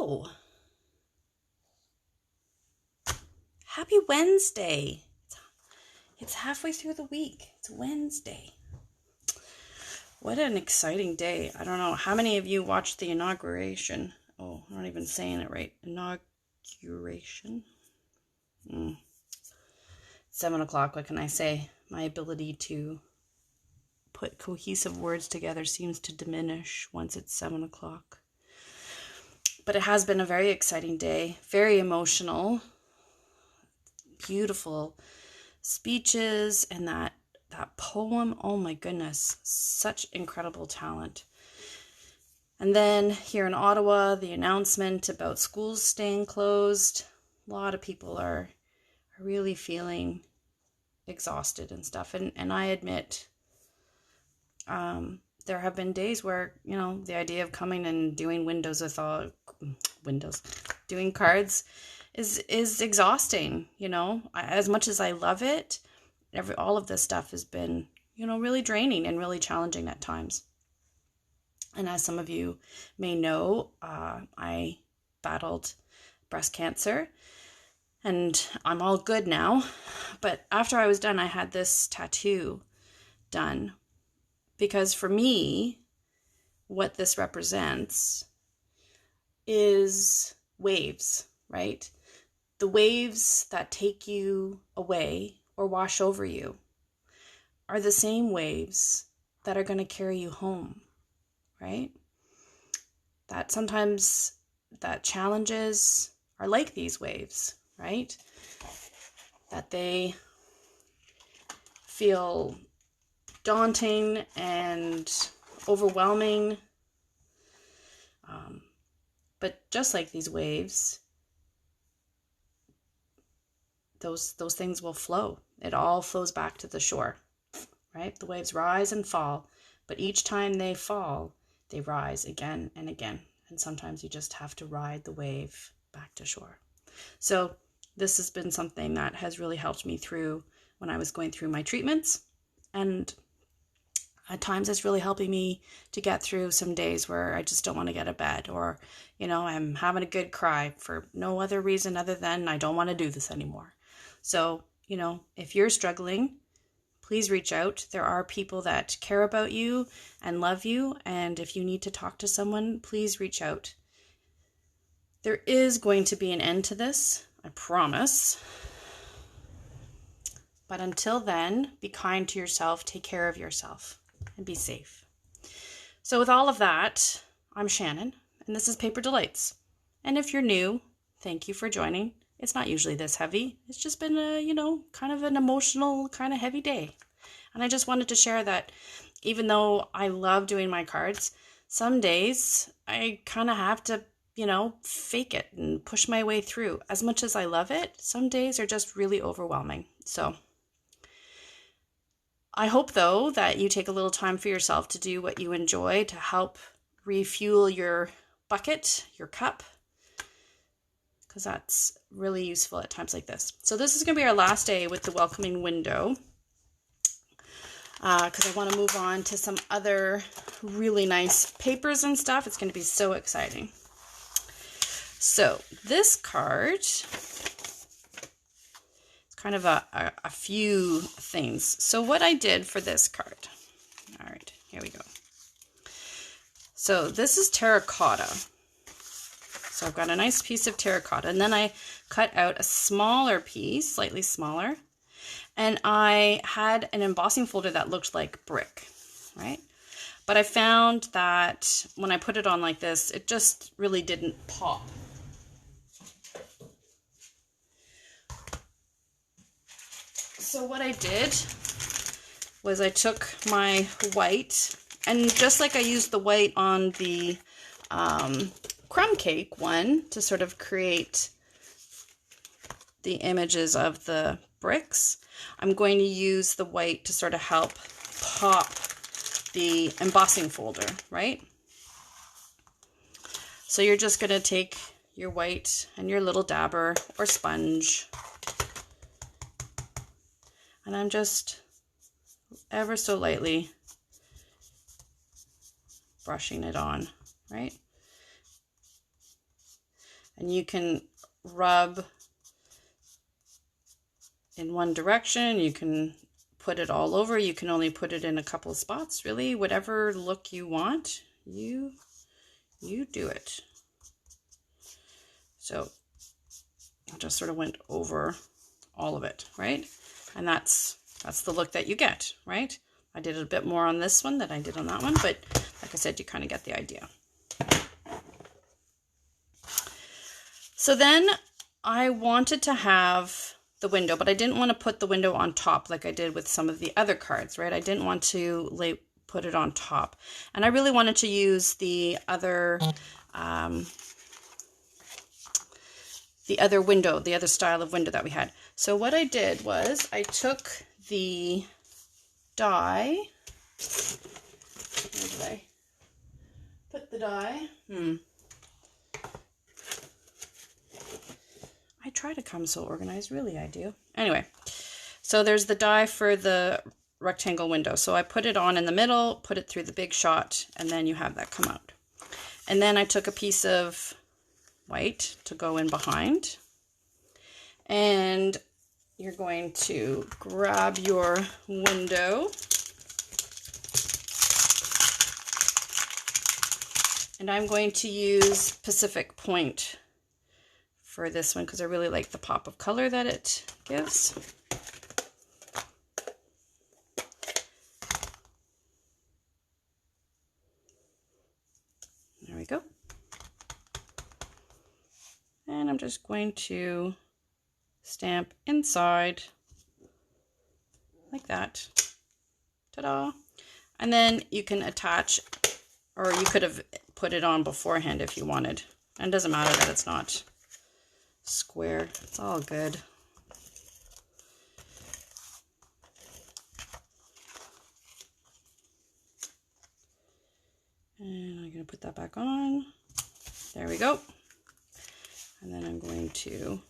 Hello. Happy Wednesday. It's halfway through the week. It's Wednesday. What an exciting day. I don't know. How many of you watched the inauguration? Oh, I'm not even saying it right. Inauguration? 7 o'clock, what can I say? My ability to put cohesive words together seems to diminish once it's 7 o'clock. But it has been a very exciting day, very emotional, beautiful speeches, and that poem. Oh my goodness, such incredible talent. And then here in Ottawa, the announcement about schools staying closed. A lot of people are really feeling exhausted and stuff. And I admit, there have been days where, the idea of coming and doing doing cards is exhausting, as much as I love it. All of this stuff has been, really draining and really challenging at times. And as some of you may know, I battled breast cancer and I'm all good now. But after I was done, I had this tattoo done because for me, what this represents is waves, right? The waves that take you away or wash over you are the same waves that are going to carry you home, right? That sometimes that challenges are like these waves, right? That they feel daunting and overwhelming. But just like these waves, those things will flow. It all flows back to the shore, right? The waves rise and fall, but each time they fall, they rise again and again. And sometimes you just have to ride the wave back to shore. So this has been something that has really helped me through when I was going through my treatments. And at times it's really helping me to get through some days where I just don't want to get out of bed, or, I'm having a good cry for no other reason other than I don't want to do this anymore. So, if you're struggling, please reach out. There are people that care about you and love you. And if you need to talk to someone, please reach out. There is going to be an end to this, I promise. But until then, be kind to yourself, take care of yourself, and be safe. So with all of that, I'm Shannon, and this is Paper Delights. And if you're new, thank you for joining. It's not usually this heavy. It's just been a, kind of an emotional, kind of heavy day. And I just wanted to share that even though I love doing my cards, some days I kind of have to, fake it and push my way through. As much as I love it, some days are just really overwhelming. So I hope, though, that you take a little time for yourself to do what you enjoy to help refuel your bucket, your cup, because that's really useful at times like this. So this is going to be our last day with the welcoming window, because I want to move on to some other really nice papers and stuff. It's going to be so exciting. So this card, kind of a few things. So what I did for this card, all right, here we go. So this is terracotta. So I've got a nice piece of terracotta, and then I cut out a smaller piece, slightly smaller, and I had an embossing folder that looked like brick, right? But I found that when I put it on like this, it just really didn't pop. So what I did was I took my white, and just like I used the white on the crumb cake one to sort of create the images of the bricks, I'm going to use the white to sort of help pop the embossing folder, right? So you're just going to take your white and your little dabber or sponge, and I'm just ever so lightly brushing it on, right? And you can rub in one direction, you can put it all over, you can only put it in a couple of spots, really, whatever look you want, you do it. So I just sort of went over all of it, right? And that's the look that you get, right? I did a bit more on this one than I did on that one, but like I said, you kind of get the idea. So then I wanted to have the window, but I didn't want to put the window on top like I did with some of the other cards, right? I didn't want to put it on top. And I really wanted to use the other window, the other style of window that we had. So what I did was I took the die. Where did I put the die? I try to come so organized, really I do. Anyway, so there's the die for the rectangle window. So I put it on in the middle, put it through the big shot, and then you have that come out. And then I took a piece of white to go in behind. And you're going to grab your window. And I'm going to use Pacific Point for this one because I really like the pop of color that it gives. There we go. And I'm just going to stamp inside like that. Ta-da! And then you can attach, or you could have put it on beforehand if you wanted. And it doesn't matter that it's not square. It's all good. And I'm going to put that back on. There we go. And then I'm going to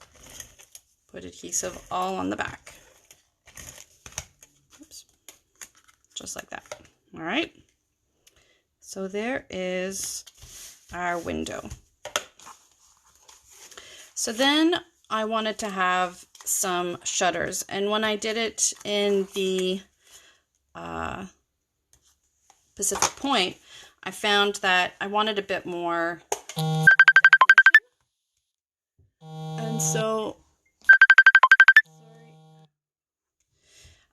put adhesive all on the back. Oops. Just like that. All right. So there is our window. So then I wanted to have some shutters. And when I did it in the Pacific Point, I found that I wanted a bit more. And so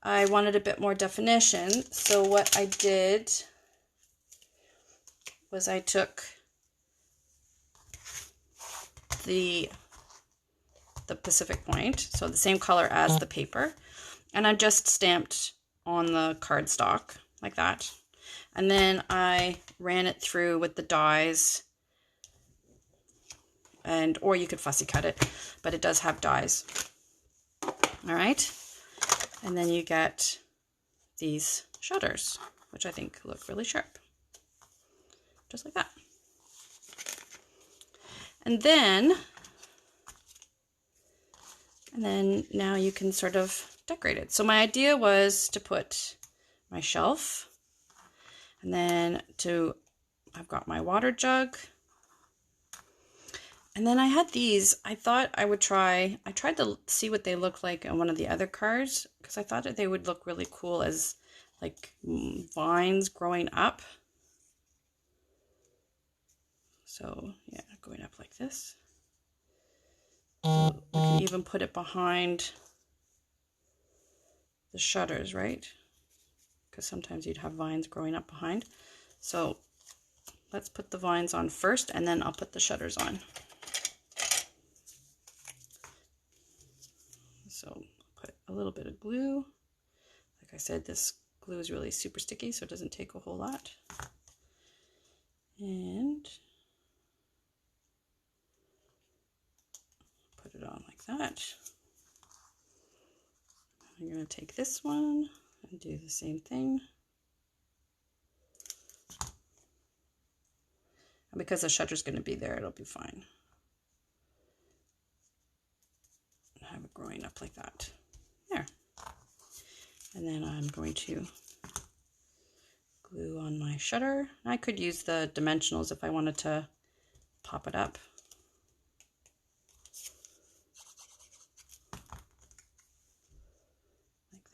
I wanted a bit more definition. So what I did was I took the Pacific Point, so the same color as the paper, and I just stamped on the cardstock like that. And then I ran it through with the dies, or you could fussy cut it, but it does have dies. All right. And then you get these shutters, which I think look really sharp. Just like that. And then now you can sort of decorate it. So my idea was to put my shelf, and then I've got my water jug. And then I had these. I thought I tried to see what they looked like on one of the other cards because I thought that they would look really cool as like vines growing up. So yeah, going up like this. So we can even put it behind the shutters, right? Because sometimes you'd have vines growing up behind. So let's put the vines on first, and then I'll put the shutters on. So put a little bit of glue. Like I said, this glue is really super sticky, so it doesn't take a whole lot. And put it on like that. I'm going to take this one and do the same thing. And because the shutter's going to be there, it'll be fine. Have it growing up like that. There. And then I'm going to glue on my shutter. I could use the dimensionals if I wanted to pop it up.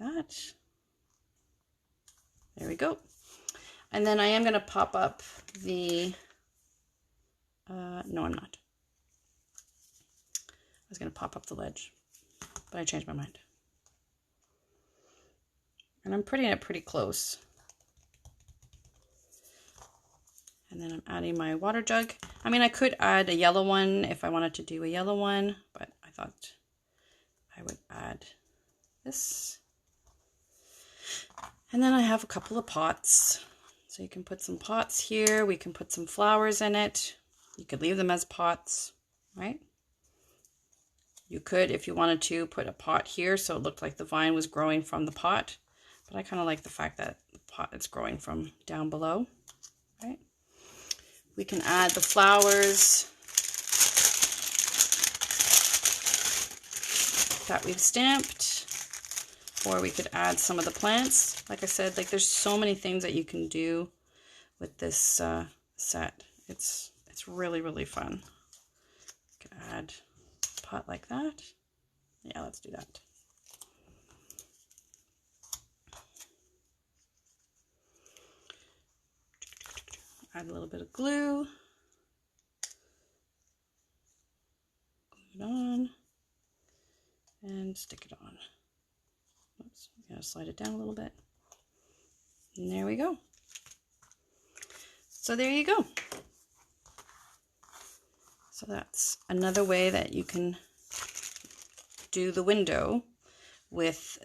that. There we go. And then I am going to pop up the, no, I'm not. I was going to pop up the ledge, but I changed my mind. And I'm putting it pretty close. And then I'm adding my water jug. I mean, I could add a yellow one if I wanted to do a yellow one, but I thought I would add this. And then I have a couple of pots. So you can put some pots here. We can put some flowers in it. You could leave them as pots, right? You could, if you wanted to, put a pot here so it looked like the vine was growing from the pot. But I kind of like the fact that the pot is growing from down below, right? We can add the flowers that we've stamped, or we could add some of the plants. Like I said, like there's so many things that you can do with this set. It's really, really fun. You can add a pot like that. Yeah, let's do that. Add a little bit of glue. Glue it on. And stick it on. Oops, gotta slide it down a little bit. And there we go. So there you go. So that's another way that you can do the window with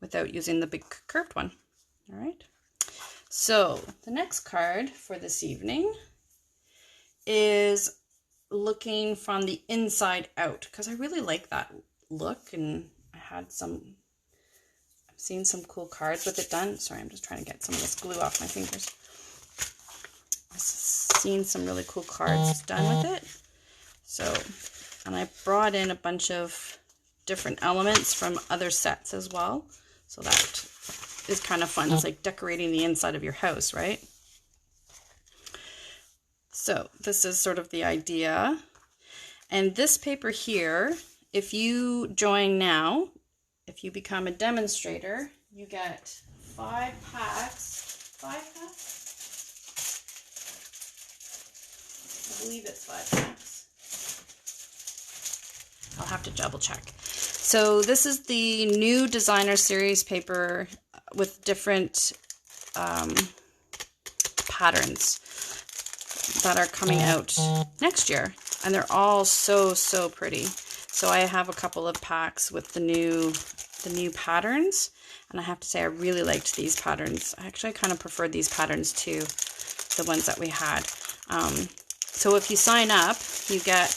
without using the big curved one. All right. So the next card for this evening is looking from the inside out, because I really like that look, and I've seen some cool cards with it done. Sorry, I'm just trying to get some of this glue off my fingers. I've seen some really cool cards done with it. So, and I brought in a bunch of different elements from other sets as well. So that is kind of fun. It's like decorating the inside of your house, right? So this is sort of the idea. And this paper here, if you join now, if you become a demonstrator, you get 5 packs. 5 packs? I believe it's 5 packs. I'll have to double check. So this is the new designer series paper with different patterns that are coming out next year, and they're all so pretty. So I have a couple of packs with the new patterns, and I have to say I really liked these patterns. Actually, I kind of preferred these patterns to the ones that we had. So if you sign up, you get,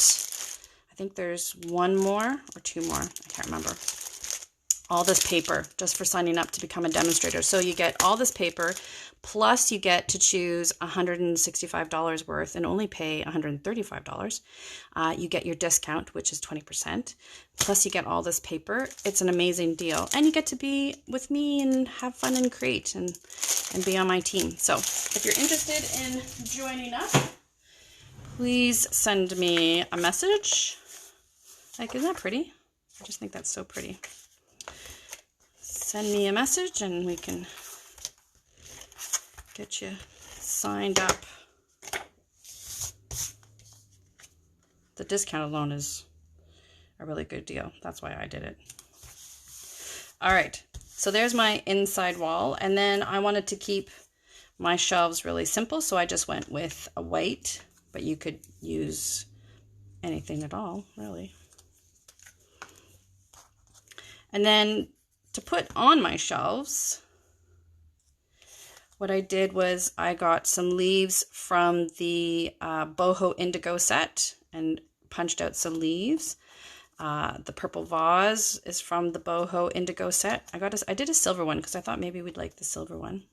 I think there's 1 more or 2 more, I can't remember. All this paper just for signing up to become a demonstrator. So you get all this paper, plus you get to choose $165 worth and only pay $135. You get your discount, which is 20%. Plus you get all this paper. It's an amazing deal. And you get to be with me and have fun and create and be on my team. So if you're interested in joining up, please send me a message. Like, isn't that pretty? I just think that's so pretty. Send me a message and we can get you signed up. The discount alone is a really good deal. That's why I did it. All right, so there's my inside wall, and then I wanted to keep my shelves really simple, so I just went with a white, but you could use anything at all, really. And then to put on my shelves, what I did was I got some leaves from the Boho Indigo set and punched out some leaves. The purple vase is from the Boho Indigo set. I did a silver one because I thought maybe we'd like the silver one.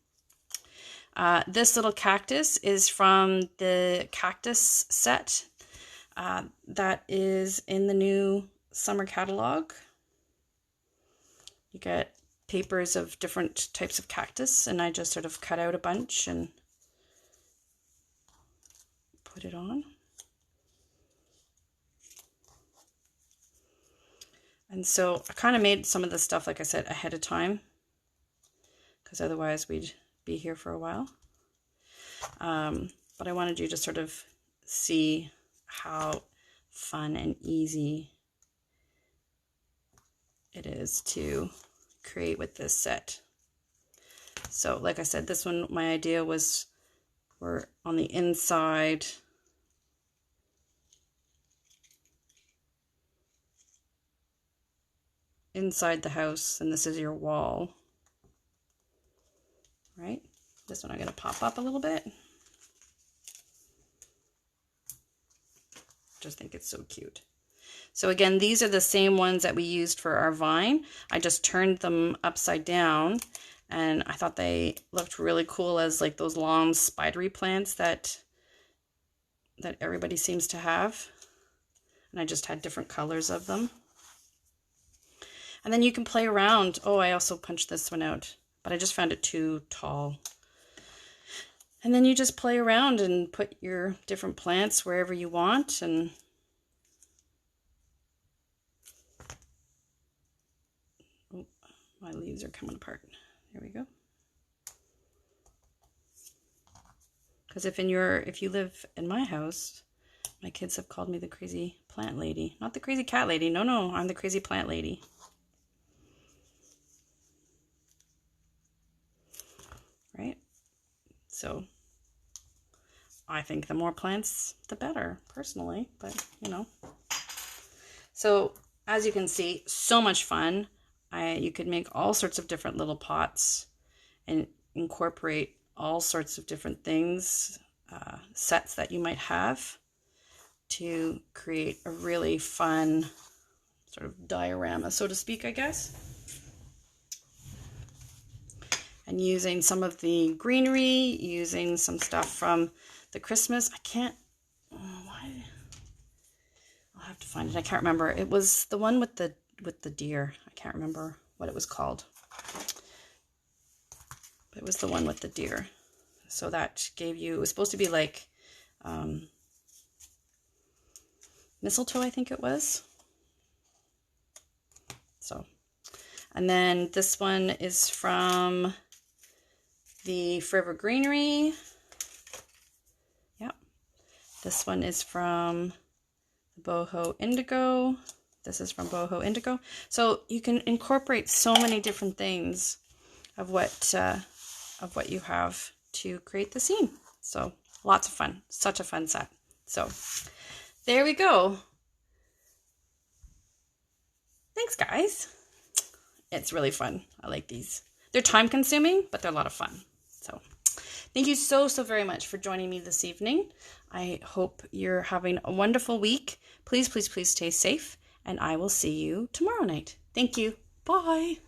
This little cactus is from the cactus set that is in the new summer catalog. You get papers of different types of cactus, and I just sort of cut out a bunch and put it on. And so I kind of made some of the stuff, like I said, ahead of time, because otherwise we'd be here for a while. But I wanted you to sort of see how fun and easy it is to create with this set. So like I said, this one, my idea was we're on the inside. Inside the house, and this is your wall, right? This one I'm going to pop up a little bit. Just think it's so cute. So again, these are the same ones that we used for our vine. I just turned them upside down, and I thought they looked really cool as like those long spidery plants that everybody seems to have. And I just had different colors of them. And then you can play around. Oh, I also punched this one out, but I just found it too tall. And then you just play around and put your different plants wherever you want. And oh, my leaves are coming apart. There we go. Because if you live in my house, my kids have called me the crazy plant lady. Not the crazy cat lady. No, I'm the crazy plant lady. Right? So I think the more plants, the better, personally, but you know. So as you can see, so much fun. You could make all sorts of different little pots and incorporate all sorts of different things, sets that you might have, to create a really fun sort of diorama, so to speak, I guess. And using some of the greenery, using some stuff from the Christmas. I can't, why? I'll have to find it. I can't remember. It was the one with the deer. I can't remember what it was called. But it was the one with the deer. So that gave you, it was supposed to be like mistletoe, I think it was. So, and then this one is from the Forever Greenery. Yep. This one is from the Boho Indigo. This is from Boho Indigo. So you can incorporate so many different things of what you have to create the scene. So lots of fun. Such a fun set. So there we go. Thanks, guys. It's really fun. I like these. They're time consuming, but they're a lot of fun. So thank you so very much for joining me this evening. I hope you're having a wonderful week. Please stay safe, and I will see you tomorrow night. Thank you. Bye.